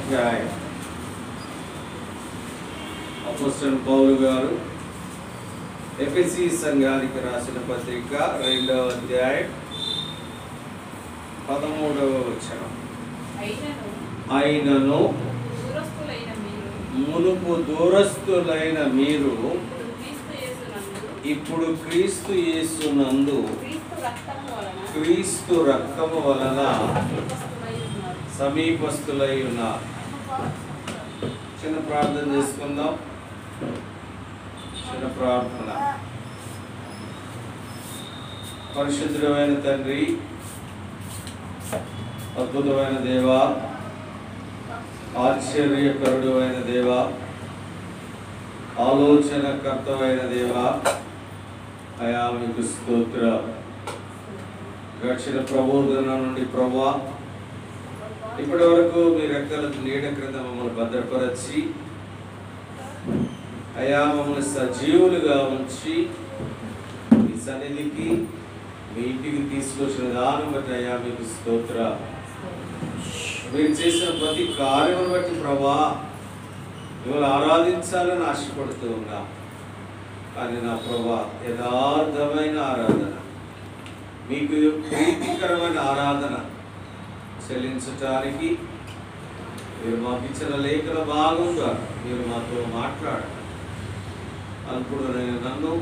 అధ్యాయం అపోస్తలుడైన పౌలు గారు ఎఫెసీ సంఘానికి రాసిన పత్రిక 2వ అధ్యాయం 13వ వచనం. అయినను మునుపు దూరస్తులైన మీరు ఇప్పుడు క్రీస్తు యేసునందు క్రీస్తు రక్తము వలన సమీపస్తులై ఉన్నారు. చిన్న ప్రార్థన చేసుకుందాం. చిన్న ప్రార్థన. పరిశుద్ధుడైన తండ్రి, అద్భుతమైన దేవా, ఆశ్చర్యకరుడు అయిన దేవా, ఆలోచనకర్తమైన దేవా, అయా మీకు స్తోత్రం. గడిచిన ప్రబోధన నుండి ప్రభువా, ఇప్పటి వరకు మీ రెక్కల నీడ క్రింద మమ్మల్ని భద్రపరచి అయా మమ్మల్ని సజీవులుగా ఉంచి మీ సన్నిధికి మీ ఇంటికి తీసుకొచ్చిన దానం బట్టి అయా మీకు స్తోత్ర. మీరు చేసిన ప్రతి కార్యం బట్టి ప్రభా మిమ్మల్ని ఆరాధించాలని ఆశపడుతూ ఉన్నా. కానీ నా ప్రభా యథార్థమైన ఆరాధన, మీకు ప్రీతికరమైన ఆరాధన చెల్లించటానికి మీరు మాకు ఇచ్చిన లేఖన భాగం ద్వారా మీరు మాతో మాట్లాడారు. అల్పుడైన నన్ను,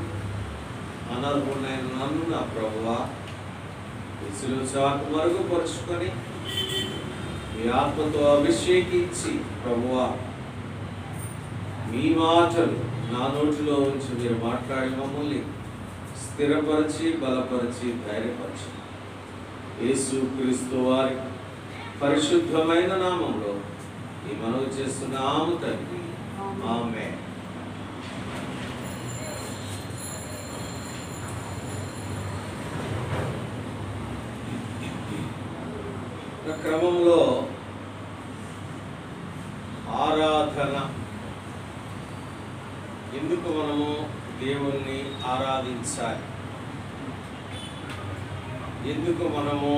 అనర్హుడైన నన్ను నా ప్రభువా విసులు చాటు మరుగుపరుచుకొని మీ ఆత్మతో అభిషేకించి ప్రభువా మీ మాటలు నా నోటిలో ఉంచి మీరు మాట్లాడి మమ్మల్ని స్థిరపరిచి, బలపరిచి, ధైర్యపరిచి యేసు క్రీస్తు వారి పరిశుద్ధమైన నామంలో ఈ మనవి చేస్తున్నాము తండ్రి, ఆమేన్. క్రమంలో ఆరాధన, ఎందుకు మనము దేవుణ్ణి ఆరాధించాలి, ఎందుకు మనము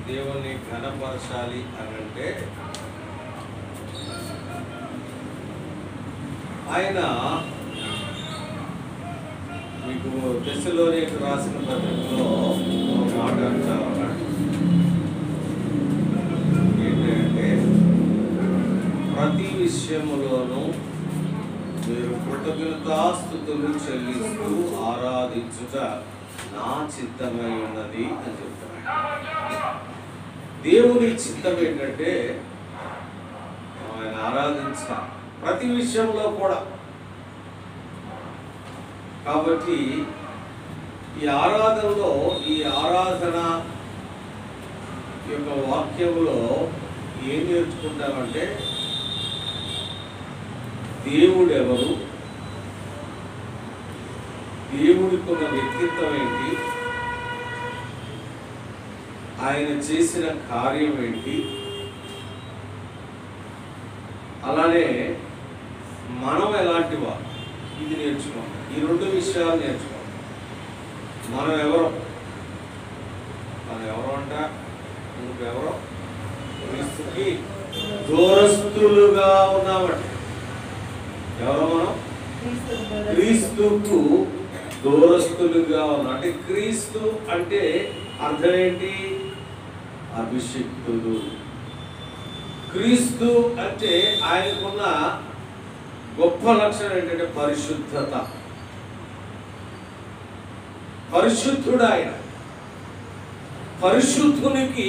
దేవుణ్ణి ఘనపరచాలి అని అంటే, ఆయన మీకు తెస్సలోనికీయులకు రాసిన పత్రికలో ఒక మాట అంటా ఉన్నాడు. ఏంటంటే, ప్రతి విషయములోనూ మీరు కృతజ్ఞతాస్తుతులు చెల్లిస్తూ ఆరాధించుట నా చిత్తమై ఉన్నది అని చెప్తున్నాడు. దేవుని చిత్తం ఏంటంటే ఆయన ఆరాధించాలి ప్రతి విషయంలో కూడా. కాబట్టి ఈ ఆరాధనలో, ఈ ఆరాధన యొక్క వాక్యంలో ఏం నేర్చుకుంటామంటే, దేవుడు ఎవరు, దేవుడికి ఉన్న వ్యక్తిత్వం ఏంటి, ఆయన చేసిన కార్యం ఏంటి, అలానే మనం ఎలాంటి వారు, ఇది నేర్చుకోవాలి. ఈ రెండు విషయాలు నేర్చుకోవాలి. మనం ఎవరో అంట, నువ్వెవరో క్రీస్తుకి దూరస్తులుగా ఉన్నామట. ఎవరో మనం క్రీస్తుకు దూరస్తులుగా ఉన్నాం. అంటే క్రీస్తు అంటే అర్థం ఏంటి? అభిషిక్తుడు. క్రీస్తు అంటే ఆయనకున్న గొప్ప లక్షణం ఏంటంటే పరిశుద్ధత. పరిశుద్ధుడు ఆయన. పరిశుద్ధునికి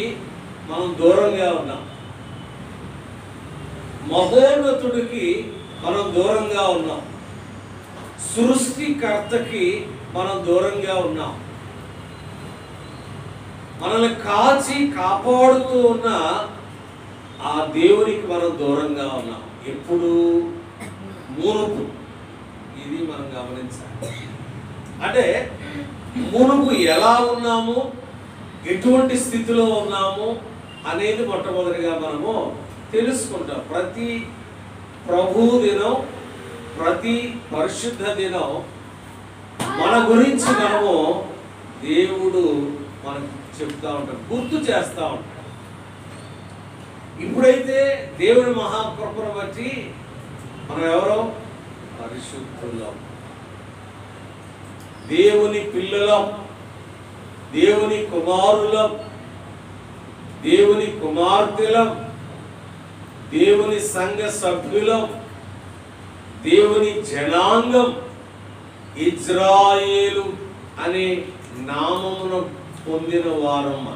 మనం దూరంగా ఉన్నాం. మహోన్నతుడికి మనం దూరంగా ఉన్నాం. సృష్టికర్తకి మనం దూరంగా ఉన్నాం. మనల్ని కాచి కాపాడుతూ ఉన్న ఆ దేవునికి మనం దూరంగా ఉన్నాం. ఎప్పుడు? మునుపు. ఇది మనం గమనించాలి. అంటే మునుపు ఎలా ఉన్నాము, ఎటువంటి స్థితిలో ఉన్నాము అనేది మొట్టమొదటిగా మనము తెలుసుకుంటాం. ప్రతి ప్రభు దినం, ప్రతి పరిశుద్ధ దినం మన గురించి మనము దేవుడు మనకు చెప్తా ఉంటాడు, గుర్తు చేస్తూ ఉంటాడు. ఇప్పుడైతే దేవుని మహాకృపను బట్టి మనం ఎవరో పరిశుద్ధులం, దేవుని పిల్లలం, దేవుని కుమారులం, దేవుని కుమార్తెలం, దేవుని సంఘ సభ్యులం, దేవుని జనాంగం, ఇజ్రాయేలు అనే నామమును పొందిన వారమ్మ.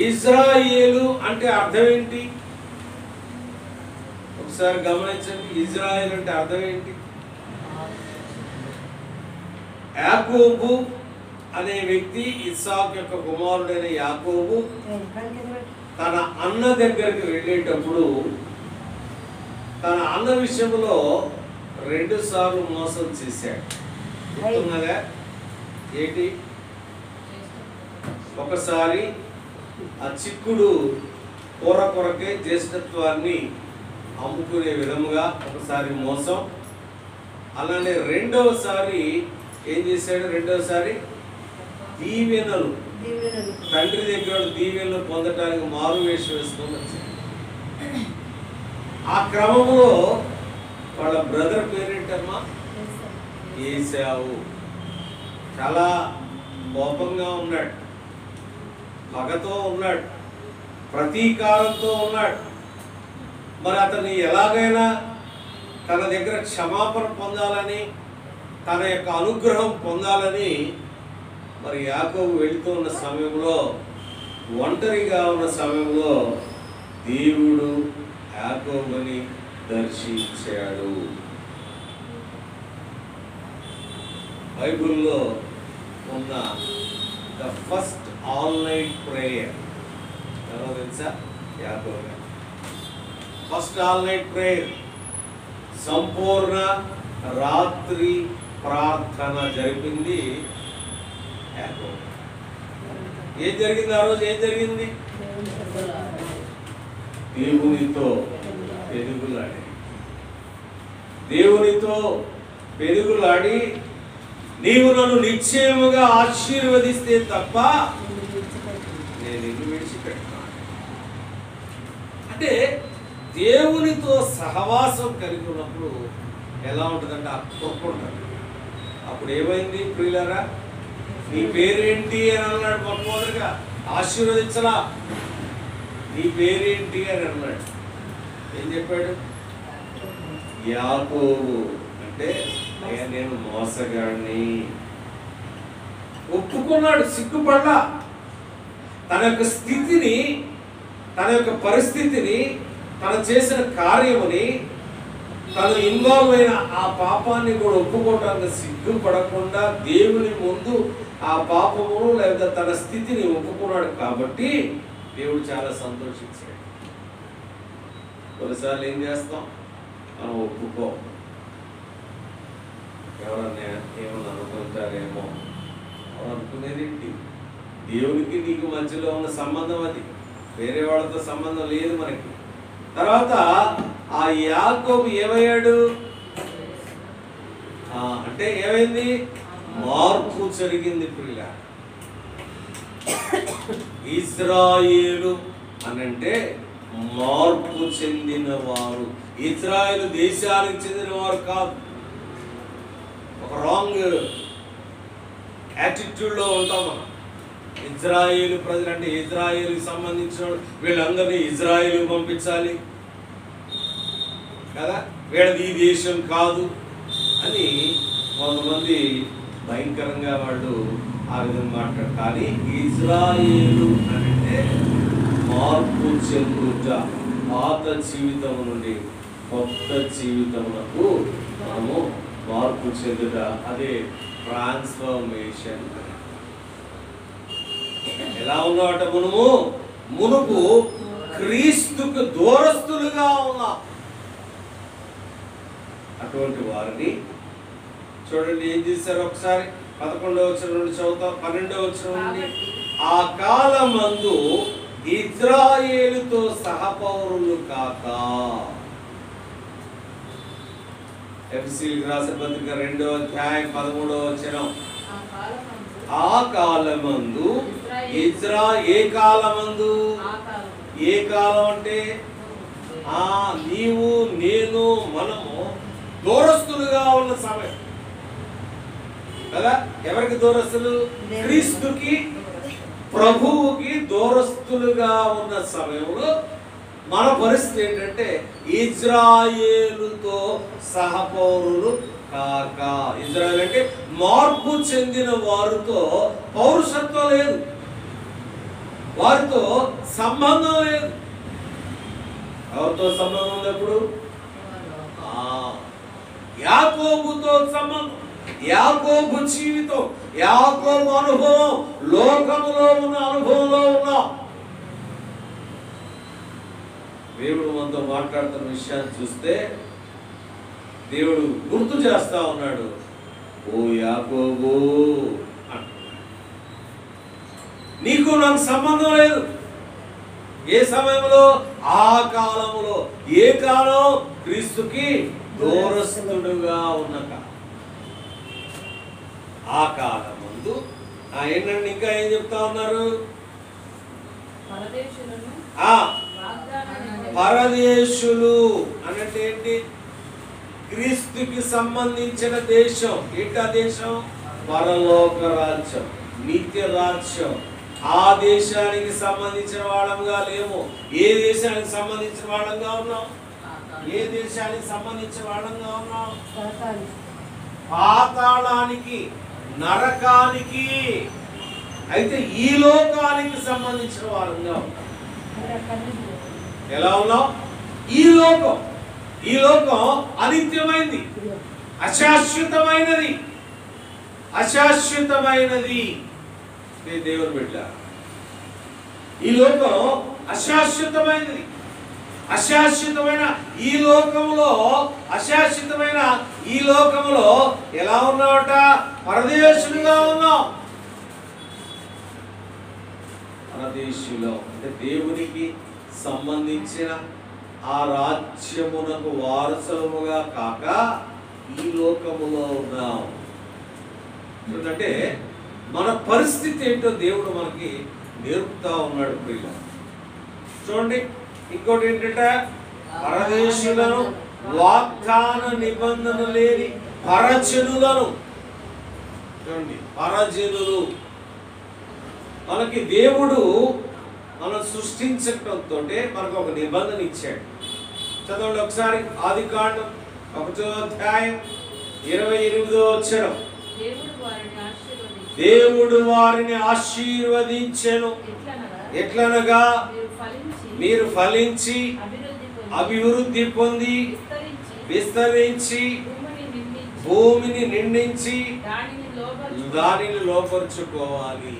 ఇజ్రాయేలు అంటే అర్థం ఏంటి? ఒకసారి గమనించండి. ఇజ్రాయేల్ అంటే అర్థం ఏంటి? యాకోబు అనే వ్యక్తి, ఇస్సాకు యొక్క కుమారుడైన యాకోబు తన అన్న దగ్గరికి వెళ్ళేటప్పుడు తన అన్న విషయంలో 2 సార్లు మోసం చేశాడు. గుర్తున్నదా? ఏంటి? ఒకసారి ఆ చిక్కుడు కూర కొరకే జ్యేష్ఠత్వాన్ని అమ్ముకునే విధముగా ఒకసారి మోసం. అలానే రెండవసారి ఏం చేశాడు? రెండవసారి దీవెనలు, తండ్రి దగ్గర దీవెనలు పొందటానికి మారు వేషం వేసుకొని వచ్చాడు. ఆ క్రమంలో వాళ్ళ బ్రదర్ పేరేంటమ్మా? ఏశావు. చాలా కోపంగా ఉన్నాడు, పగతో ఉన్నాడు, ప్రతీకారంతో ఉన్నాడు. మరి అతన్ని ఎలాగైనా తన దగ్గర క్షమాపణ పొందాలని, తన యొక్క అనుగ్రహం పొందాలని మరి యాకోబు వెళుతూ ఉన్న సమయంలో, ఒంటరిగా ఉన్న సమయంలో దేవుడు యాకోబుని దర్శించాడు. బైబిల్లో ఉన్న the first all night prayer ఎవరో తెలుసా? యాకోబు. ఫస్ట్ ఆల్ నైట్ ప్రేయర్, సంపూర్ణ రాత్రి ప్రార్థన జరిపింది యాకోబు. ఏం జరిగింది ఆ రోజు? ఏం జరిగింది? దేవునితో పెనుగులాడి, దేవునితో పెనుగులాడి, నీవు నన్ను నిశ్చయముగా ఆశీర్వదిస్తే తప్ప నేను నిన్ను విడిచిపెట్టాను. అంటే దేవునితో సహవాసం కలిగి ఉన్నప్పుడు ఎలా ఉంటుందంటే ఆ గొప్ప ఉంటుంది. అప్పుడు ఏమైంది ప్రియులారా? నీ పేరేంటి అని అన్నాడు. మొట్టమొదటిగా ఆశీర్వదించలా. నీ పేరేంటి అని అన్నాడు. ఏం చెప్పాడు? యాకోబు. అంటే అయ్యా నేను మోసగాడిని ఒప్పుకున్నాడు. సిగ్గుపడ్డా. తన యొక్క స్థితిని, తన యొక్క పరిస్థితిని, తను చేసిన కార్యముని, తను ఇన్వాల్వ్ అయిన ఆ పాపాన్ని కూడా ఒప్పుకోవటానికి సిగ్గుపడకుండా దేవుని ముందు ఆ పాపమును లేదా తన స్థితిని ఒప్పుకున్నాడు. కాబట్టి దేవుడు చాలా సంతోషించాడు. కొన్నిసార్లు ఏం చేస్తాం? మనం ఒప్పుకో, ఎవరన్నా ఏమన్నా అనుకుంటారేమో అనుకునేది ఏంటి? దేవునికి నీకు మధ్యలో ఉన్న సంబంధం అది, వేరే వాళ్ళతో సంబంధం లేదు మనకి. తర్వాత ఆ యాకోబు ఏమయ్యాడు అంటే ఏమైంది? మార్పు జరిగింది ప్రియుల. ఇజ్రాయేలు అనంటే మార్పు చెందిన వారు. ఇజ్రాయేలు దేశానికి చెందిన వారు కాదు. ఒక రాంగ్ యాటిట్యూడ్లో ఉంటాం మనం. ఇజ్రాయేలు ప్రజలు అంటే ఇజ్రాయేలుకి సంబంధించిన వీళ్ళందరినీ ఇజ్రాయేలు పంపించాలి కదా, వీళ్ళది ఈ దేశం కాదు అని కొంతమంది భయంకరంగా వాళ్ళు ఆ విధంగా మాట్లాడారు. కానీ ఇజ్రాయేలు అంటే మార్పు చెందుట, పాత జీవితం నుండి కొత్త జీవితమునకు మనము మార్పు చెందుట, అదే ట్రాన్స్ఫర్మేషన్. ఎలా ఉన్నామట? మనము మునుపు క్రీస్తుకు దూరస్తులుగా ఉన్నాం. అటువంటి వారిని చూడండి ఏం చేశారు ఒకసారి. 11వ వచనం నుండి చదువుతాం. 12వ వచనం నుండి, ఆ కాలమందు ఇజ్రాయేలుతో సహపౌరులు కాక. ఎఫెసీయులకు రాసిన పత్రిక 2వ అధ్యాయం 13వ వచనం. ఆ కాలమందు ఏ కాలమందు? ఏ కాలం అంటే నీవు నేను మనము దూరస్తులుగా ఉన్న సమయం కదా. ఎవరికి దూరస్తులు? క్రీస్తుకి ప్రభువుకి దూరస్తులుగా ఉన్న సమయంలో మన పరిస్థితి ఏంటంటే ఇజ్రాయేలుతో సహపౌరులు కాక. ఇజ్రాయేల్ అంటే మార్పు చెందిన వారితో పౌరుషత్వం లేదు, వారితో సంబంధం లేదు. ఎవరితో సంబంధం ఉంది? ఎప్పుడు యాకోబుతో సంబంధం, యాకోబు జీవితం, యాకోబు అనుభవం, లోకములో ఉన్న అనుభవంలో ఉన్నాం. దేవుడు మనతో మాట్లాడుతున్న విషయాన్ని చూస్తే దేవుడు గుర్తు చేస్తా ఉన్నాడు. ఓ యాకోబు, నీకు నాకు సంబంధం లేదు. ఏ సమయంలో? ఆ కాలములో. ఏ కాలం? క్రీస్తుకి దూరస్తుడుగా ఉన్న కాలం. ఆ కాలం ముందు ఏంటంటే ఇంకా ఏం చెప్తా ఉన్నారు? పరదేశులు అనంటే ఏంటి? క్రీస్తుకి సంబంధించిన దేశం. ఏంటి ఆ దేశం? పరలోక రాజ్యం, నిత్య రాజ్యం. ఆ దేశానికి సంబంధించిన వాళ్ళంగా లేము. ఏ దేశానికి సంబంధించిన వాళ్ళంగా ఉన్నాం? ఏ దేశానికి సంబంధించిన వాళ్ళంగా ఉన్నాం? పాతాళానికి, నరకానికి. అయితే ఈ లోకానికి సంబంధించిన వాళ్ళంగా ఉన్నాం. ఎలా ఉన్నాం? ఈ లోకం అనిత్యమైనది, అశాశ్వతమైనది. దేవుని బిడ్డ, ఈ లోకం అశాశ్వతమైనది. అశాశ్వతమైన ఈ లోకములో ఎలా ఉన్నావట? పరదేశులుగా ఉన్నాం. పరదేశులో అంటే దేవునికి సంబంధించిన ఆ రాజ్యమునకు వారసులముగా కాక ఈ లోకములో ఉన్నాం. ఎందుకంటే మన పరిస్థితి ఏంటో దేవుడు మనకి నేర్పుతా ఉన్నాడు. ప్రియులు చూడండి, ఇంకోటి ఏంటంటే పరదేశులను, వాగ్దాన నిబంధన లేని పరజనులను. చూడండి, పరజనులు. మనకి దేవుడు మనం సృష్టించడంతో మనకు ఒక నిబంధన ఇచ్చాడు. చదవండి ఒకసారి ఆదికాండం 1వ అధ్యాయం 28వ వచనం. దేవుడు వారిని ఆశీర్వదించెను. ఎట్లనగా మీరు ఫలించి అభివృద్ధి పొంది విస్తరించి భూమిని నిండించి దానిని లోపరుచుకోవాలి.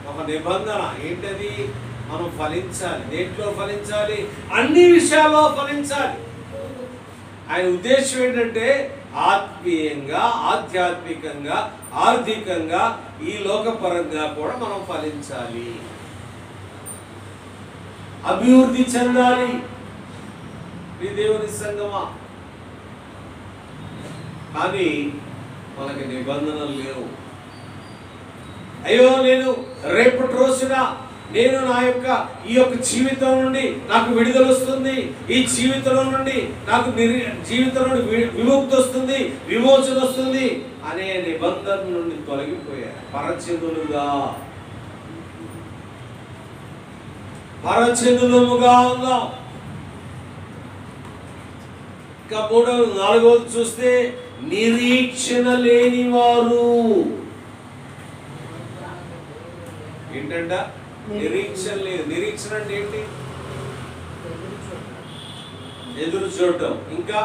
ఒక నిబంధన ఏంటది? మనం ఫలించాలి. దేంట్లో ఫలించాలి? అన్ని విషయాల్లో ఫలించాలి. ఆయన ఉద్దేశం ఏంటంటే ఆత్మీయంగా, ఆధ్యాత్మికంగా, ఆర్థికంగా, ఈ లోకపరంగా కూడా మనం ఫలించాలి, అభివృద్ధి చెందాలి. ఈ దేవుని సంగమా. కానీ మనకి నిబంధనలు లేవు. అయ్యో, నేను రేపటి రోజున నేను ఈ యొక్క జీవితం నుండి నాకు విడుదల వస్తుంది, ఈ జీవితం నుండి నాకు విముక్తి వస్తుంది, విమోచన వస్తుంది అనే నిబంధన నుండి తొలగిపోయారు. పరచనులముగా ఉన్నాం. ఇంకా 3వ 4వది చూస్తే నిరీక్షణ లేని వారు. ఏంటంట? నిరీక్షణ లేదు. నిరీక్షణ అంటే ఏంటి? ఎదురు చూడటం. ఇంకా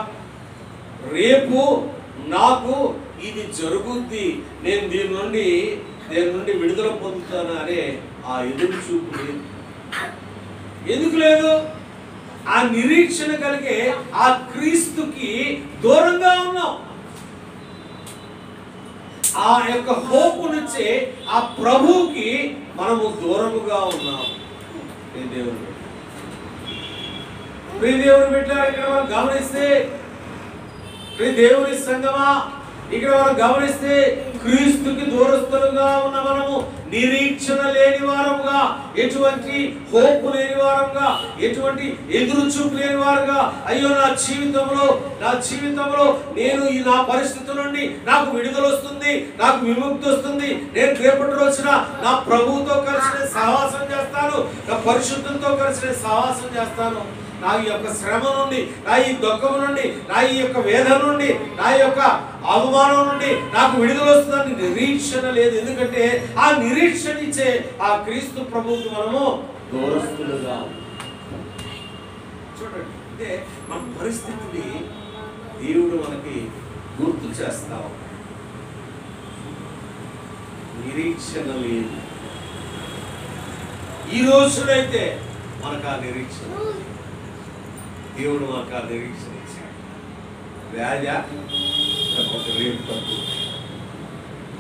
రేపు నాకు ఇది జరుగుద్ది, నేను దీని నుండి విడుదల పొందుతాను అనే ఆ ఎదురు చూపు లేదు. ఎందుకు లేదు? ఆ నిరీక్షణ కలిగే ఆ క్రీస్తుకి దూరంగా ఉన్నాం. ఆ యొక్క హోపు నుంచి ఆ ప్రభువుకి మనము దూరముగా ఉన్నాం. దేవుని బిడ్డ, ఇక్కడ మనం గమనిస్తే, దేవుని సంగమా, ఇక్కడ మనం గమనిస్తే క్రీస్తుకి దూరస్తులుగా ఉన్న మనము నిరీక్షణ లేని వారముగా, ఎటువంటి హోప్ లేని వారముగా, ఎటువంటి ఎదురు చూపు లేని వారుగా, అయ్యో నా జీవితంలో నేను ఈ నా పరిస్థితి నుండి నాకు విడుదల వస్తుంది, నాకు విముక్తి వస్తుంది, నేను రేపటి రోజున నా ప్రభువుతో కలిసి సహవాసం చేస్తాను, నా పరిశుద్ధంతో కలిసి సహవాసం చేస్తాను, నా యొక్క శ్రమ నుండి, నా ఈ దుఃఖం నుండి, నా ఈ యొక్క వేదన నుండి, నా యొక్క అవమానం నుండి నాకు విడుదల వస్తుందని నిరీక్షణ లేదు. ఎందుకంటే ఆ నిరీక్షణ ఇచ్చే ఆ క్రీస్తు ప్రభువుకు మనము దూరస్తులుగా. చూడండి, అంటే మన పరిస్థితిని దేవుడు మనకి గుర్తు చేస్తాం. నిరీక్షణ లేదు. ఈ రోజునైతే మనకు ఆ నిరీక్షణ, దేవుడు మనకు ఆ నిరీక్షణ ఇచ్చాడు. వ్యాధ రేపు తప్పు,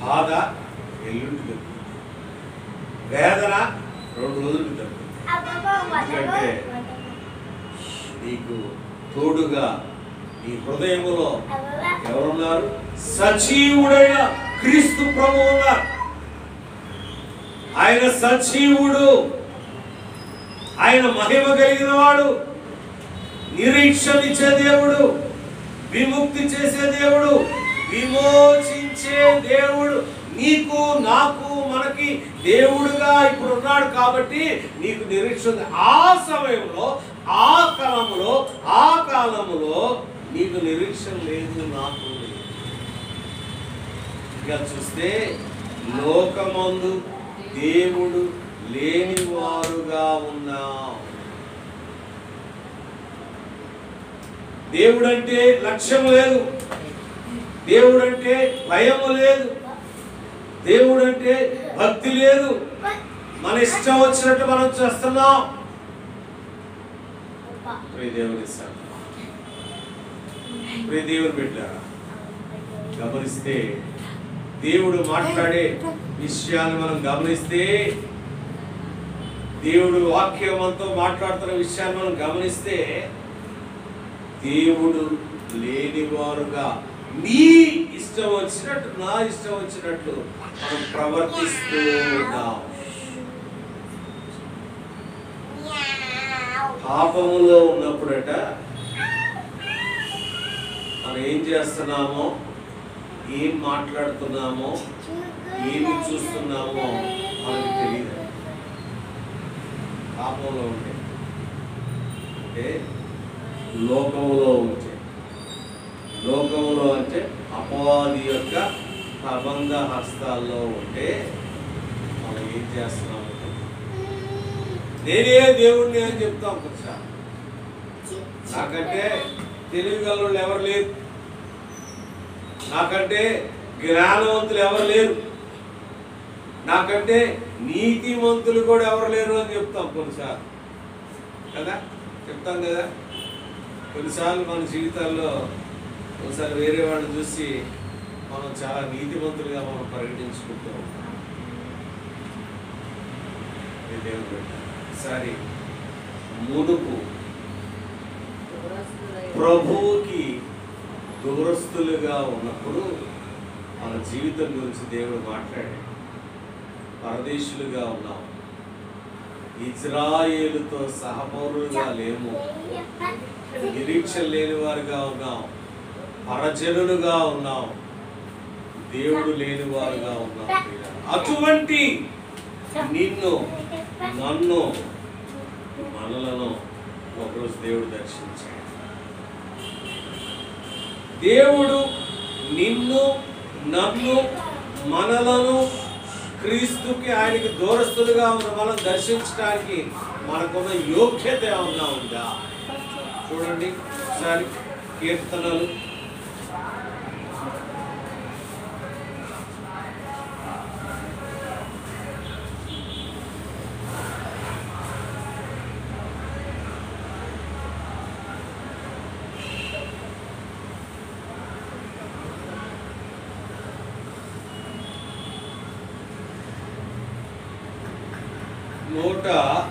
బాధ ఎల్లుండి తప్పు, వేదన 2 రోజులు తప్పు. ఎందుకంటే నీకు తోడుగా నీ హృదయంలో ఎవరున్నారు? సజీవుడైన క్రీస్తు ప్రభువు ఉన్నారు. ఆయన సజీవుడు, ఆయన మహిమ కలిగిన వాడు, నిరీక్షణ ఇచ్చే దేవుడు, విముక్తి చేసే దేవుడు, విమోచించే దేవుడు, నీకు నాకు మనకి దేవుడుగా ఇప్పుడు ఉన్నాడు. కాబట్టి నీకు నిరీక్షణ. ఆ సమయంలో, ఆ కాలములో నీకు నిరీక్షణ లేదు, నాకు లేదు. ఇంకా చూస్తే లోకమందు దేవుడు లేని వారుగా ఉన్నాం. దేవుడంటే లక్ష్యం లేదు, దేవుడంటే భయము లేదు, దేవుడంటే భక్తి లేదు. మన ఇష్టం వచ్చినట్టు మనం చేస్తున్నాం. దేవుని బిడ్డలారా, గమనిస్తే దేవుడు మాట్లాడే విషయాన్ని మనం గమనిస్తే, దేవుడు వాక్యం మనతో మాట్లాడుతున్న విషయాన్ని మనం గమనిస్తే, దేవుడు లేనివారుగా నీ ఇష్టం వచ్చినట్టు, నా ఇష్టం వచ్చినట్లు మనం ప్రవర్తిస్తూ ఉన్నాం. పాపములో ఉన్నప్పుడట మనం ఏం చేస్తున్నామో, ఏం మాట్లాడుతున్నామో, ఏమి చూస్తున్నామో మనకు తెలియదు. పాపంలో ఉంటే, అంటే లోకములో అంటే అపవాది యొక్క ప్రబంధ హస్తాల్లో ఉంటే మనం ఏం చేస్తున్నాము? నేనే దేవుణ్ణి అని చెప్తాం. కొంచెం నాకంటే తెలివిగలవాళ్ళు ఎవరు లేరు, నాకంటే జ్ఞానవంతులు ఎవరు లేరు, నాకంటే నీతిమంతులు కూడా ఎవరు లేరు అని చెప్తాం కొన్నిసార్లు కదా, చెప్తాం కదా. కొన్నిసార్లు మన జీవితాల్లో ఒకసారి వేరే వాళ్ళని చూసి మనం చాలా నీతిమంతులుగా మనం పరిగణించుకుంటూ ఉంటాం. ఈసారి మునుపు ప్రభువుకి దూరస్తులుగా ఉన్నప్పుడు మన జీవితం గురించి దేవుడు మాట్లాడాడు. పరదేశులుగా ఉన్నాం, ఇజ్రాయేలుతో సహపౌరులుగా లేము, నిరీక్షణ లేని వారుగా ఉన్నాం, పరజనులుగా ఉన్నాం, దేవుడు లేని వారుగా ఉన్నాం. అటువంటి నిన్ను, నన్ను, మనలను ఒకరోజు దేవుడు దర్శించాడు. దేవుడు నిన్ను, నన్ను, మనలను క్రీస్తుకి, ఆయనకి దూరస్తులుగా ఉన్న మనం దర్శించడానికి మనకున్న యోగ్యత ఏమన్నా ఉందా? చూడండి ఒకసారి కీర్తనలు 139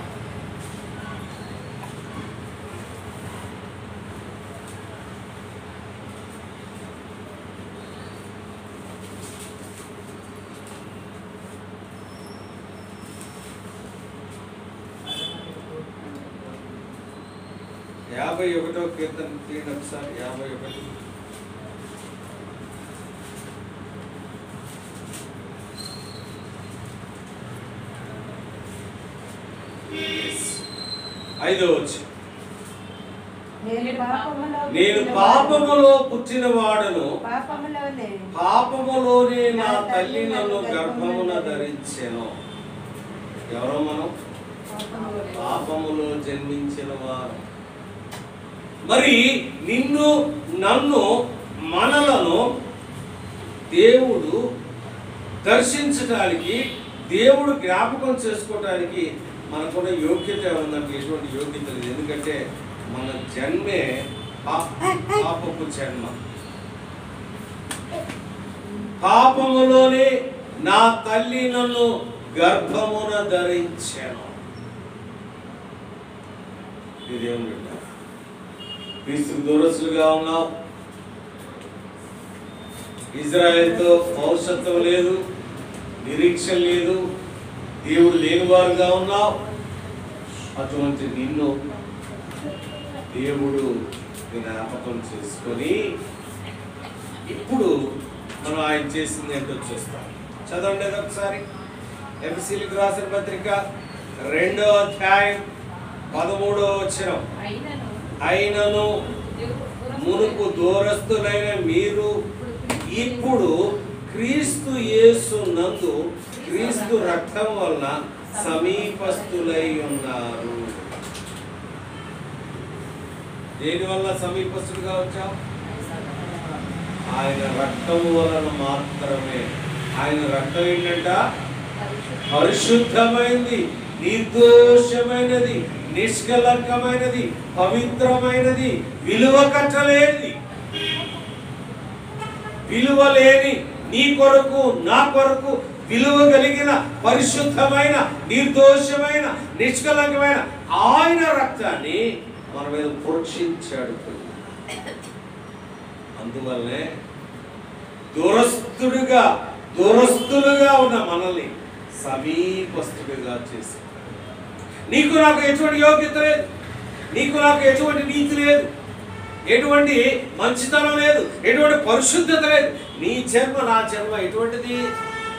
51వ కీర్తన తీయండి ఒకసారి. 51. ఐదో వచ్చి, నేను పాపములో పుట్టిన వాడను, పాపములోనే నా తల్లి నన్ను గర్భమున ధరించెను. ఎవరో మనం పాపములో జన్మించిన వారు. మరి నిన్ను నన్ను మనలను దేవుడు దర్శించడానికి, దేవుడు జ్ఞాపకం చేసుకోవడానికి మనకున్న యోగ్యత ఏముందంటే ఎటువంటి యోగ్యత లేదు. ఎందుకంటే మన జన్మే పాపపు జన్మ. పాపములోనే నా తల్లి నన్ను గర్భమున ధరించాను. ఇదేమి క్రీస్తుకు దూరస్తులుగా ఉన్నావు. ఇజ్రాయెల్తో పౌరుషత్వం లేదు, నిరీక్షణ లేదు, దేవుడు లేనివారుగా ఉన్నావు. అటువంటి నిన్ను దేవుడు జ్ఞాపకం చేసుకొని ఇప్పుడు మనం ఆయన చేసింది ఏంటో చూస్తాం. చదవండి ఒకసారి. ఎఫెసీయులకు రాసిన పత్రిక 2వ అధ్యాయం 13వ వచనం. అయినను మునుపు దూరస్తులైన మీరు ఇప్పుడు క్రీస్తు యేసు నందు క్రీస్తు రక్తం వలన సమీపస్తులై ఉన్నారు. దేని వల్ల సమీపస్తులుగా వచ్చావు? ఆయన రక్తం వలన మాత్రమే. ఆయన రక్తం ఏంటంట? పరిశుద్ధమైనది, నిర్దోషమైనది, నిష్కలంకమైనది, పవిత్రమైనది, విలువ కట్టలేనిది, విలువ లేని, నీ కొరకు నా కొరకు విలువ కలిగిన, పరిశుద్ధమైన, నిర్దోషమైన, నిష్కలంకమైన ఆయన రక్తాన్ని మన మీద ప్రోక్షించాడు. అందువల్లనే దూరస్తులుగా ఉన్న మనల్ని సమీపస్తులుగా చేసి, నీకు నాకు ఎటువంటి యోగ్యత లేదు, నీకు నాకు ఎటువంటి నీతి లేదు, ఎటువంటి మంచితనం లేదు, ఎటువంటి పరిశుద్ధత లేదు. నీ జన్మ నా జన్మ ఎటువంటిది?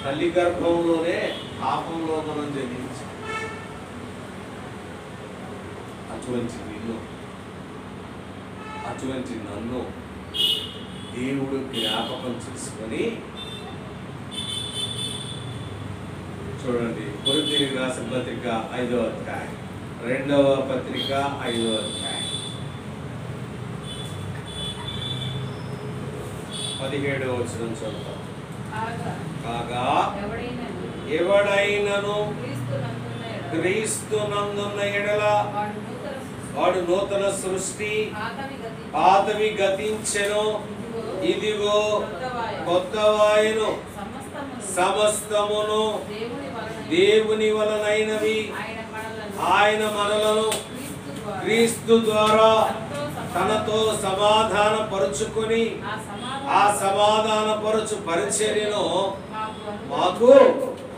తల్లి గర్భంలోనే పాపంలో మనం జన్మించాం. అటువంటి నిన్ను, అటువంటి నన్ను దేవుడు జ్ఞాపకం చేసుకొని, చూడండి కొరింథీయులకు రాసిన పత్రిక 5వ అధ్యాయం, 2వ పత్రిక 5వ అధ్యాయం 17వ వచనం చదువుతాం. కాగా ఎవడైనను క్రీస్తు నందున్న ఎడల వాడు నూతన సృష్టి, పాతవి గతించెను, ఇదిగో కొత్తవాయను. సమస్తమును దేవుని వలనైనవి, ఆయన మనలను క్రీస్తు ద్వారా తనతో సమాధాన పరుచుకొని ఆ సమాధానపరచు పరిచర్యను మాకు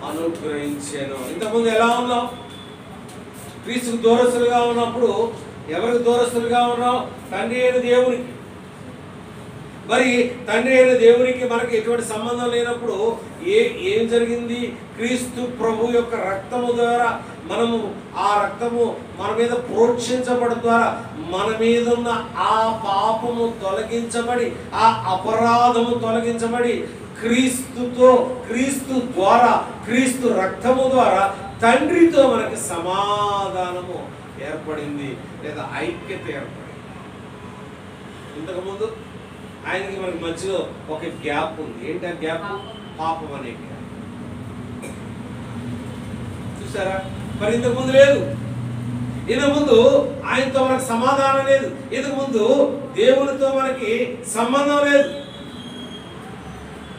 అనుగ్రహించెను. ఇంతకుముందు ఎలా ఉన్నాం? క్రీస్తుకు దూరస్తులుగా ఉన్నప్పుడు ఎవరికి దూరస్తులుగా ఉన్నాం? తండ్రి అయిన దేవునికి. మరి తండ్రి అయిన దేవునికి మనకి ఎటువంటి సంబంధం లేనప్పుడు ఏం జరిగింది? క్రీస్తు ప్రభు యొక్క రక్తము ద్వారా మనము, ఆ రక్తము మన మీద ప్రోక్షించబడి ద్వారా మన మీద ఉన్న ఆ పాపము తొలగించబడి, ఆ అపరాధము తొలగించబడి, క్రీస్తు ద్వారా, క్రీస్తు రక్తము ద్వారా తండ్రితో మనకి సమాధానము ఏర్పడింది, లేదా ఐక్యత ఏర్పడింది. ఇంతకుముందు ఆయనకి మనకి మధ్యలో ఒక గ్యాప్ ఉంది. ఏంటి ఆ గ్యాప్? పాపం అనే గ్యాప్. చూసారా? మరి ఇంతకు ముందు లేదు. ఇంతకు ముందు ఆయనతో మనకు సమాధానం లేదు. ఇంతకు ముందు దేవునితో మనకి సంబంధం లేదు.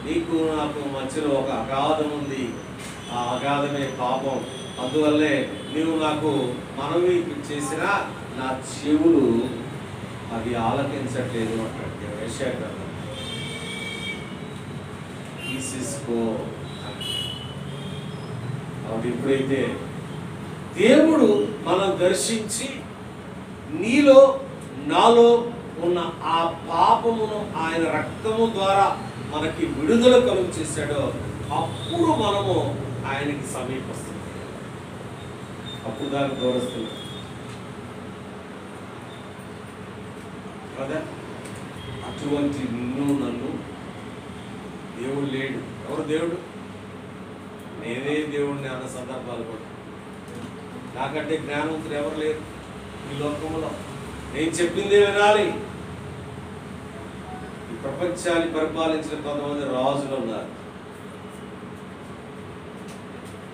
నీకు నాకు మధ్యలో ఒక అగాధం ఉంది. ఆ అగాధమే పాపం. అందువల్లే నీవు నాకు మనవి చేసిన నా చెవులు అది ఆలకించట్లేదు అంటాడు యెషయా గ్రంథం. తీసేసుకో. అది ఎప్పుడైతే దేవుడు మనం దర్శించి నీలో నాలో ఉన్న ఆ పాపమును ఆయన రక్తము ద్వారా మనకి విడుదల కలుగు చేశాడో అప్పుడు మనము ఆయనకి సమీపిస్తాం. అప్పుడు దాకా దూరస్తున్నాం కదా. అటువంటి నిన్ను నన్ను దేవుడు లేడు. ఎవరు దేవుడు? నేనే దేవుడిని అన్న సందర్భాలు కూడా. నాకంటే జ్ఞానవంతులు ఎవరు లేరు ఈ లోకంలో. నేను చెప్పిందే వినాలి. ఈ ప్రపంచాన్ని పరిపాలించిన కొంతమంది రాజులు ఉన్నారు.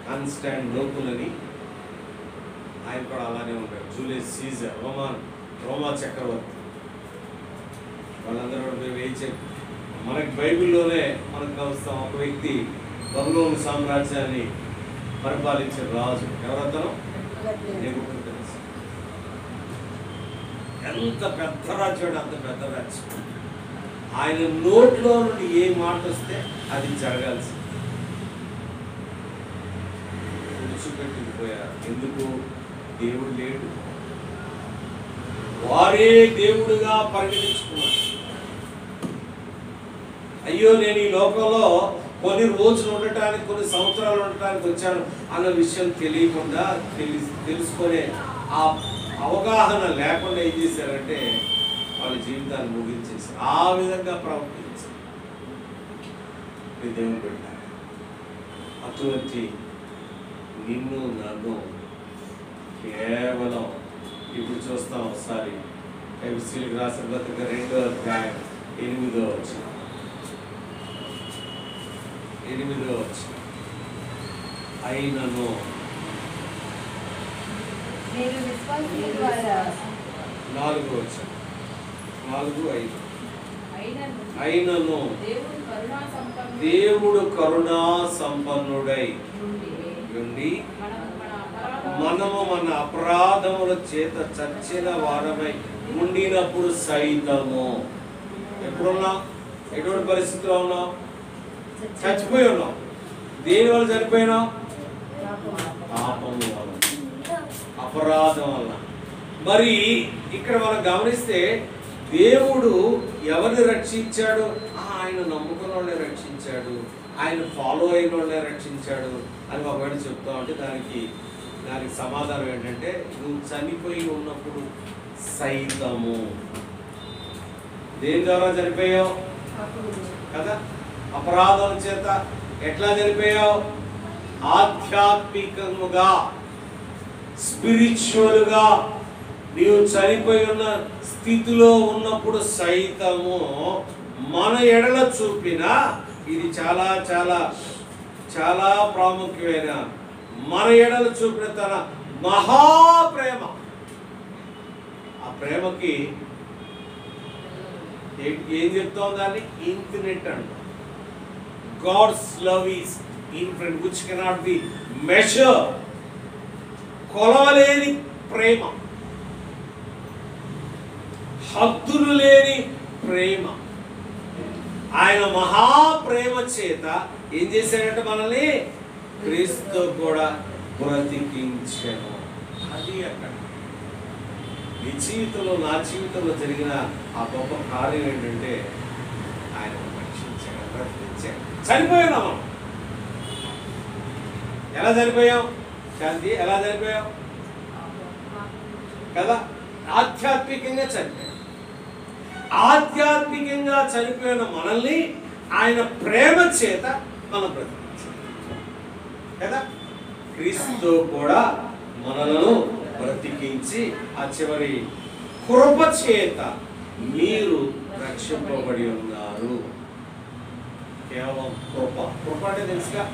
కాన్స్టాంటినోపుల్ ఆయన కూడా అలానే ఉంటాడు. జూలియస్ సీజర్, రోమా చక్రవర్తి, వాళ్ళందరూ కూడా మేము ఏం చెప్పి మనకి బైబిల్లోనే మనకు కలుస్తాం. ఒక వ్యక్తి బబులోను సామ్రాజ్యాన్ని పరిపాలించే రాజు. ఎవరతను? నెబుకద్నెజర్. ఎంత పెద్ద రాజ్యం, అంత పెద్ద రాజ్యం. ఆయన నోట్లో నుండి ఏ మాట వస్తే అది జరగాల్సింది. విడిచిపెట్టుకుపోయారు. ఎందుకు? దేవుడు లేడు. వారే దేవుడుగా పరిగణించుకున్నారు. అయ్యో, నేను ఈ లోకంలో కొన్ని రోజులు ఉండటానికి, కొన్ని సంవత్సరాలు ఉండటానికి వచ్చాను అన్న విషయం తెలియకుండా, తెలుసుకునే ఆ అవగాహన లేకుండా ఏం చేశారంటే వాళ్ళ జీవితాన్ని ముగించేశారు. ఆ విధంగా ప్రవర్తించారు. దేవుని బిడ్డ, అటువంటి నిన్ను నన్ను కేవలం ఇప్పుడు చూస్తాం. ఒకసారి ఎఫెసీయులకు రాసిన పత్రిక 2వ అధ్యాయం 8వ వచనం. అయినను 4వ వచనం, 4-5. అయినను దేవుడు కరుణా సంపన్నుడై ఉండి మనము మన అపరాధముల చేత చచ్చిన వారమై ఉండినప్పుడు సైతము. ఎప్పుడున్నాం? ఎటువంటి పరిస్థితిలో ఉన్నాం? చచ్చిపోయి ఉన్నాం. దేని వల్ల చనిపోయినాం? పాపము వల్ల, అపరాధం వల్ల. మరి ఇక్కడ మనం గమనిస్తే దేవుడు ఎవరిని రక్షించాడు? ఆయన నమ్ముకున్న వాళ్ళని రక్షించాడు, ఆయన ఫాలో అయిన వాళ్ళని రక్షించాడు అని ఒకవేళ చెప్తా ఉంటే దానికి సమాధానం ఏంటంటే, నువ్వు చనిపోయి ఉన్నప్పుడు సైతము. దేని ద్వారా చనిపోయావు కదా? అపరాధం చేత. ఎట్లా చనిపోయావు? ఆధ్యాత్మికంగా, స్పిరిచువల్గా నీవు చనిపోయి ఉన్న స్థితిలో ఉన్నప్పుడు సైతము మన ఎడల చూపిన, ఇది చాలా చాలా చాలా ప్రాముఖ్యమైన, మన ఎడల చూపిన తన మహాప్రేమ. ఆ ప్రేమకి ఏం చెప్తాం? దాన్ని ఇన్ఫినిట్ అంట. God's love is infinite which cannot be measure. కొలవలేని ప్రేమ, హద్దులు లేని ప్రేమ. ఆయన మహాప్రేమ చేత ఏం చేశాడంటే మనల్ని క్రీస్తు కూడా బ్రతికించాను. అది అక్కడ నీ జీవితంలో, నా జీవితంలో జరిగిన ఆ గొప్ప కార్యం ఏంటంటే ఆయన రక్షించాడు, బ్రతికించాడు. చనిపోయాం మనం. ఎలా చనిపోయాం? శాంతి, ఎలా చనిపోయాం కదా? ఆధ్యాత్మికంగా చనిపోయాం. ఆధ్యాత్మికంగా చనిపోయిన మనల్ని ఆయన ప్రేమ చేత మనం బ్రతికించాడు కదా. క్రీస్తు కూడా మనలను బ్రతికించి ఆ చివరి కృప చేత మీరు రక్షింపబడి ఉన్నారు. కేవలం కృప. కృప అంటే తెలుసుగా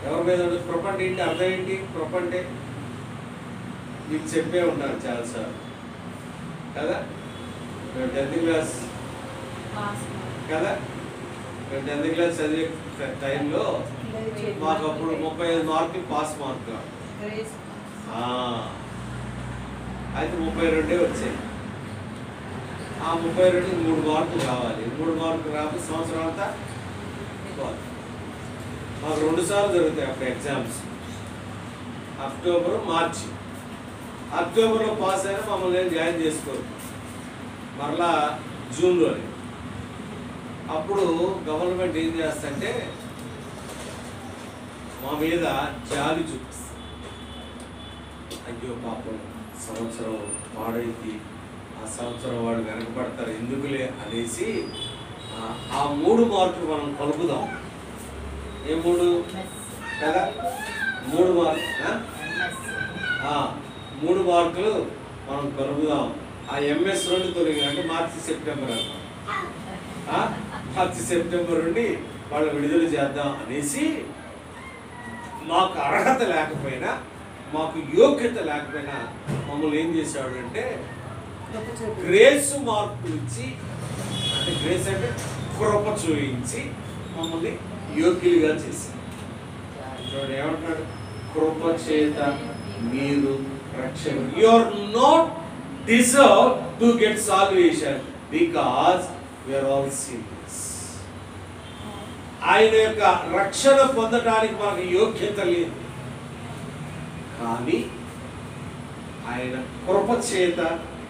ఎవరి మీద ఉంటుంది? కృప అంటే ఏంటి? అర్థం ఏంటి? కృప అంటే మీకు చెప్పే ఉంటాను చాలాసార్లు కదా. మేము 10th క్లాస్ కదా, మేము 10th క్లాస్ చదివే టైంలో మాకు అప్పుడు 35 మార్కులు పాస్ మార్కులు. అయితే 32 వచ్చాయి. ఆ 32 3 మార్కులు రావాలి. 3 మార్కులు రాకపోతే సంవత్సరం అంతా మాకు 2 సార్లు జరుగుతాయి అప్పుడు ఎగ్జామ్స్. అక్టోబర్, మార్చి. అక్టోబర్లో పాస్ అయినా మమ్మల్ని జాయిన్ చేసుకోరు. మరలా జూన్లోనే. అప్పుడు గవర్నమెంట్ ఏం చేస్తుంటే మా మీద జాలి చూపిస్తుంది. అయ్యో పాపం సంవత్సరం పాడైంది, ఆ సంవత్సరం వాడు వెనకబడతారు ఎందుకులే అనేసి ఆ 3 మార్కులు మనం కలుపుదాం. ఏ 3 కదా? 3 మార్కులు 3 మార్కులు మనం కలుపుదాం. ఆ MS 2 తొలగి అంటే మార్చి సెప్టెంబర్ అన్నమాట. మార్చి సెప్టెంబర్ నుండి వాళ్ళు విడుదల చేద్దాం అనేసి మాకు అర్హత లేకపోయినా, మాకు యోగ్యత లేకపోయినా మమ్మల్ని ఏం చేశాడు అంటే గ్రేస్ మార్కులు ఇచ్చి, అంటే గ్రేస్ అంటే కృప చూయించి మమ్మల్ని యోగ్యులుగా చేశాడు. చూడండి ఏమంటున్నాడు, కృప చేత మీరు రక్షణ. You are not deserve to get salvation because we are all sinners. ఆయన యొక్క రక్షణ పొందడానికి మనకు యోగ్యత లేదు, కానీ ఆయన కృప చేత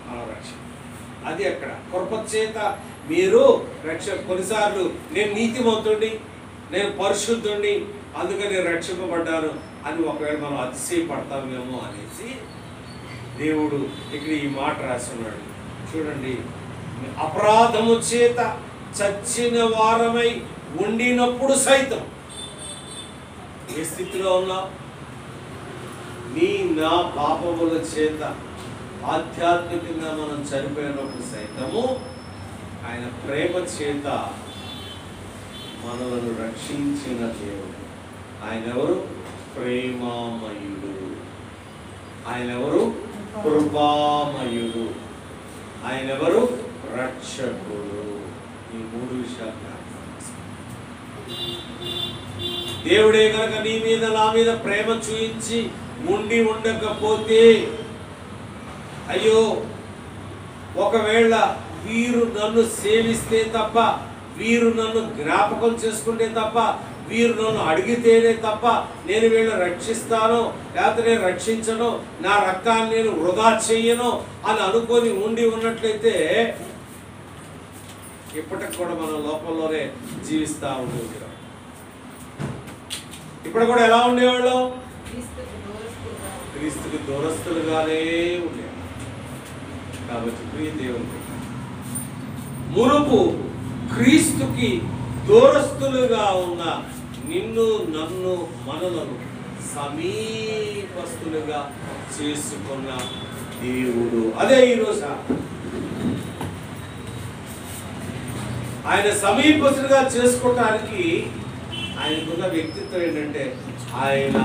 మన రక్షణ. అది అక్కడ కృప చేత మీరు రక్షణ. కొన్నిసార్లు నేను నీతిమంతుడిని, నేను పరిశుద్ధుడిని, అందుకని నేను రక్షింపబడ్డాను అని ఒకవేళ మనం అతిశయపడతామేమో అనేసి దేవుడు ఇక్కడ ఈ మాట రాస్తున్నాడు. చూడండి, అపరాధము చేత చచ్చిన వారమై ఉండినప్పుడు సైతం ఏ స్థితిలో ఉన్నావు? నా పాపముల చేత ఆధ్యాత్మికంగా మనం చనిపోయినప్పుడు సైతము ఆయన ప్రేమ చేత మనలను రక్షించిన దేవుడు. ఆయన ఎవరు? ప్రేమామయుడు. ఆయన ఎవరు? కృపామయుడు. ఆయన ఎవరు? రక్షకుడు. ఈ 3 విషయాలు దేవుడే కనుక నీ మీద నా మీద ప్రేమ చూయించి ఉండి ఉండకపోతే, అయ్యో ఒకవేళ వీరు నన్ను సేవిస్తే తప్ప, వీరు నన్ను జ్ఞాపకం చేసుకుంటే తప్ప, వీరు నన్ను అడిగితేనే తప్ప నేను వీళ్ళని రక్షిస్తాను, లేకపోతే నేను రక్షించను, నా రక్తాన్ని నేను వృధా చెయ్యను అని అనుకొని ఉండి ఉన్నట్లయితే ఇప్పటికి కూడా మనం లోపంలోనే జీవిస్తూ ఉంటుంది. ఇప్పుడు కూడా ఎలా ఉండేవాళ్ళు? క్రీస్తుకి దూరస్తులుగానే ఉండేవాళ్ళు. కాబట్టి ప్రియ దేవుని, మునుపు క్రీస్తుకి దూరస్తులుగా ఉన్న నిన్ను, నన్ను, మనలను సమీపస్తులుగా చేసుకున్న దేవుడు. అదే ఈరోజు ఆయన సమీపస్తులుగా చేసుకోవటానికి ఆయనకున్న వ్యక్తిత్వం ఏంటంటే ఆయన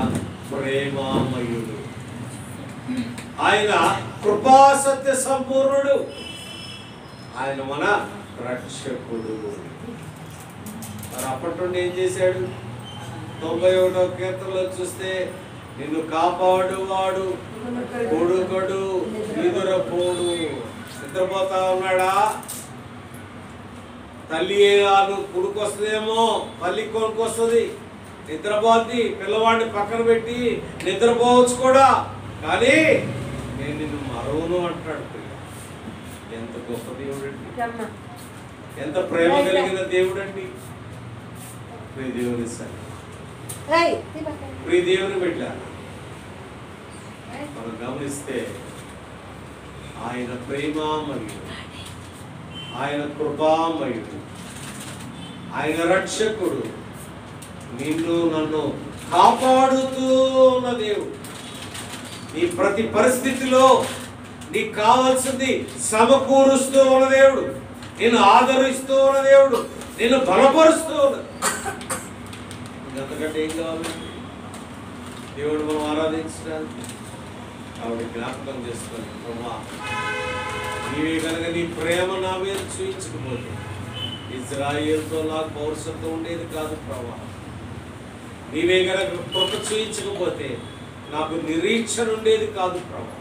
ప్రేమామయుడు, ఆయన కృపాసత్య సంపూర్ణుడు, ఆయన మన రక్షకుడు. మరి అప్పటి నుండి ఏం చేశాడు? 91వ కీర్తనలో చూస్తే నిన్ను కాపాడువాడు కొడుకడు నిదురపోడు. నిద్రపోతా ఉన్నాడా? తల్లి కొడుకు వస్తుందేమో, తల్లి కొడుకు వస్తుంది, నిద్రపోద్ది, పిల్లవాడిని పక్కన పెట్టి నిద్రపోవచ్చు కూడా, కానీ నేను నిన్ను మరవను అంటాడు. ఎంత గొప్ప దేవుడు అండి, ఎంత ప్రేమ కలిగిన దేవుడు అండి. ప్రియ దేవుని సరే, ప్రియ దేవుని బిడ్డ, మనం గమనిస్తే ఆయన ప్రేమామయుడు, ఆయన కృపామయుడు, ఆయన రక్షకుడు, నిన్ను నన్ను కాపాడుతూ ఉన్న దేవుడు. నీ ప్రతి పరిస్థితిలో నీకు కావాల్సింది సమకూరుస్తూ ఉన్న దేవుడు, నిన్ను ఆదరిస్తూ ఉన్న దేవుడు, నిన్ను బలపరుస్తూ ఉన్న. అంతకంటే ఏం కావాలి దేవుడు మనం ఆరాధించడానికి? కాబట్టి జ్ఞాపకం చేసుకొని, ప్రభా నీవే కనుక నీ ప్రేమ నా మీద చూయించకపోతే ఇజ్రాయేలుతో నాకు పౌరుషత్వం ఉండేది కాదు ప్రభా. నీవే కనుక కృప చూయించకపోతే నాకు నిరీక్షణ ఉండేది కాదు ప్రభా.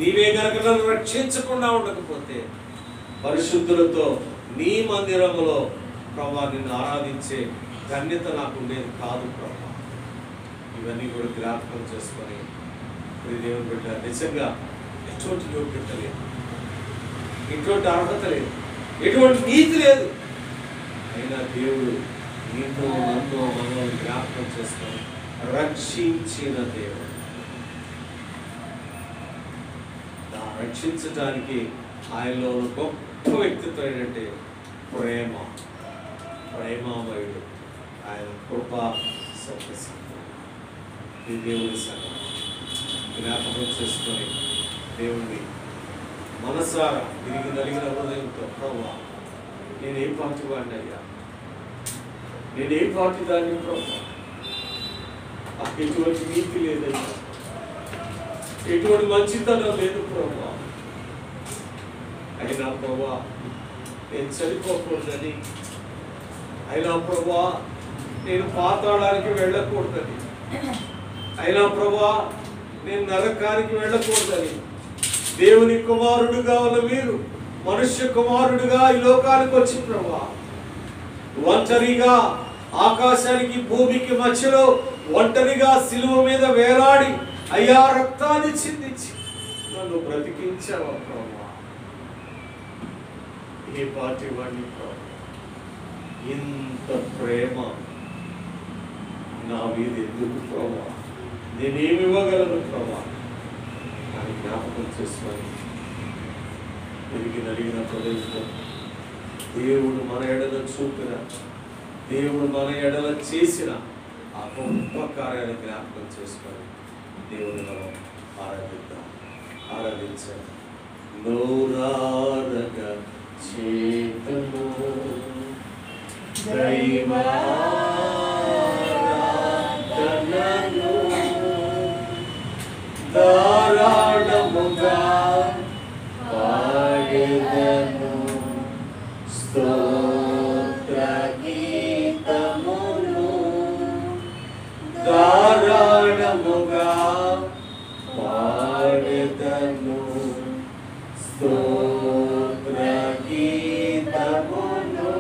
నీవే కనుక నన్ను రక్షించకుండా ఉండకపోతే పరిశుద్ధులతో నీ మందిరములో ప్రభా నిన్ను ఆరాధించే ధన్యత నాకు ఉండేది కాదు ప్రభా. ఇవన్నీ కూడా జ్ఞాపకం చేసుకొని దేవుని బిడ్డ, నిజంగా ఎటువంటి యోగ్యత లేదు, ఎటువంటి అర్హత లేదు, ఎటువంటి నీతి లేదు. అయినా దేవుడు నీతో నన్ను మనల్ని జ్ఞాపకం చేసుకొని రక్షించిన దేవుడు. రక్షించటానికి ఆయనలో గొప్ప వ్యక్తిత్వం ఏంటంటే ప్రేమామయుడు. ఆయన కృపా సత్యసంధుడు. ఈ దేవుని సంగతి జ్ఞాపకం చేసుకొని దేవుణ్ణి మనసారా తిరిగి నలిగిన హృదయంతో, ప్రభువా నేనే పార్టీ వాడిని అయ్యా, నేనే పార్టీ దాన్ని, ప్రభువా నాకు ఎటువంటి నీతి లేదయ్యా, ఎటువంటి మంచితనం లేదు ప్రభువా. అయినా ప్రభువా నేను చనిపోకూడదని, అయినా ప్రభువా నేను పాతాళానికి వెళ్ళకూడదని, అయినా ప్రభువా నేను నరకానికి వెళ్ళకూడదని, దేవుని కుమారుడుగా ఉన్న మీరు మనుష్య కుమారుడుగా ఈ లోకానికి వచ్చి ప్రభువా ఒంటరిగా ఆకాశానికి భూమికి మధ్యలో ఒంటరిగా సిలువ మీద వేలాడి అయ్యా రక్తాన్ని చిందించి నన్ను బ్రతికించావా ప్రభువా. ఏ పార్టీ వాడిని ప్రభువా, ఇంత ప్రేమ నా మీద ఎందుకు ప్రభువా, నేనేమి ఇవ్వగలను ప్రభువా అని జ్ఞాపకం చేసుకొని తిరిగి నలిగిన ప్రదేశంలో దేవుడు మన ఎడల చూపిన, దేవుడు మన ఎడల చేసిన ఆ గొప్ప కార్యాలను జ్ఞాపకం చేసుకొని దేవుని మనం ఆరాధించాలి. నోరారగ చేతము దైవారాధనను ధారాళముగా పాడెదను, స్తోత్ర గీతమును ధారాళముగా పాడెదను, స్తోత్ర గీతమును.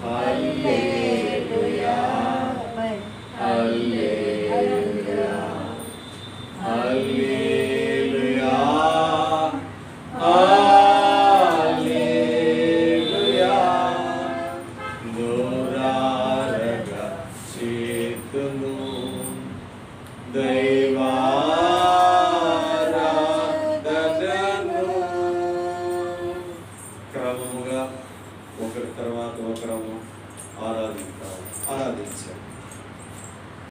హల్లెలూయా హల్లెలూయా హల్లెలూయా హల్లెలూయా. నోరారగ చేతును దై